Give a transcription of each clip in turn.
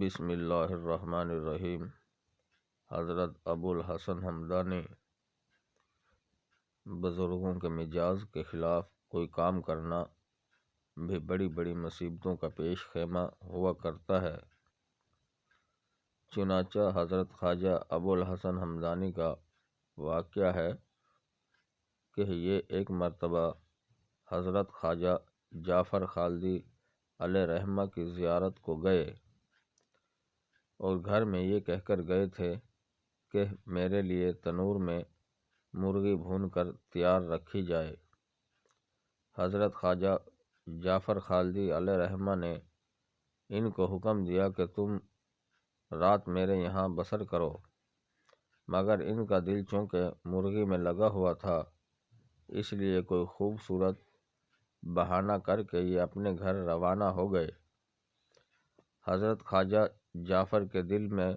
بسم اللہ الرحمن الرحیم۔ حضرت ابو الحسن حمدانی بزرگوں کے مزاج کے خلاف کوئی کام کرنا بھی بڑی بڑی مصیبتوں کا پیش خیمہ ہوا کرتا ہے۔ چنانچہ حضرت خواجہ ابو الحسن حمدانی کا واقعہ ہے کہ یہ ایک مرتبہ حضرت خواجہ جعفر خالدی علیہ رحمہ کی زیارت کو گئے اور گھر میں یہ کہہ کر گئے تھے کہ میرے لیے تنور میں مرغی بھون کر تیار رکھی جائے۔ حضرت خواجہ جعفر خالدی علیہ رحمہ نے ان کو حکم دیا کہ تم رات میرے یہاں بسر کرو، مگر ان کا دل چونکہ مرغی میں لگا ہوا تھا، اس لیے کوئی خوبصورت بہانہ کر کے یہ اپنے گھر روانہ ہو گئے۔ حضرت خواجہ جعفر کے دل میں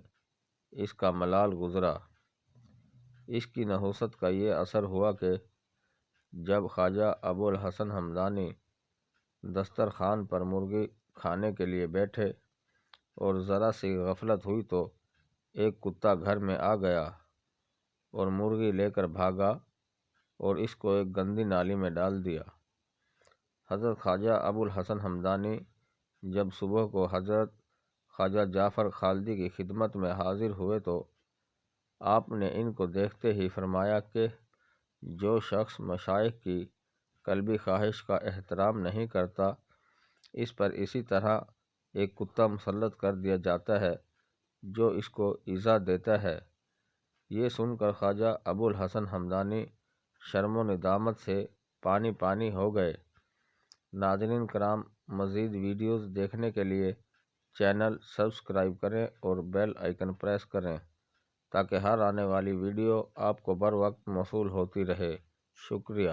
اس کا ملال گزرا۔ اس کی نحوست کا یہ اثر ہوا کہ جب خواجہ ابو الحسن حمدانی دسترخوان پر مرغی کھانے کے لیے بیٹھے اور ذرا سی غفلت ہوئی تو ایک کتا گھر میں آ گیا اور مرغی لے کر بھاگا اور اس کو ایک گندی نالی میں ڈال دیا۔ حضرت خواجہ ابو الحسن حمدانی جب صبح کو حضرت خواجہ جعفر خالدی کی خدمت میں حاضر ہوئے تو آپ نے ان کو دیکھتے ہی فرمایا کہ جو شخص مشائخ کی قلبی خواہش کا احترام نہیں کرتا، اس پر اسی طرح ایک کتا مسلط کر دیا جاتا ہے جو اس کو ایذا دیتا ہے۔ یہ سن کر خواجہ ابو الحسن حمدانی شرم و ندامت سے پانی پانی ہو گئے۔ ناظرین کرام، مزید ویڈیوز دیکھنے کے لیے چینل سبسکرائب کریں اور بیل آئیکن پریس کریں تاکہ ہر آنے والی ویڈیو آپ کو بر وقت موصول ہوتی رہے۔ شکریہ۔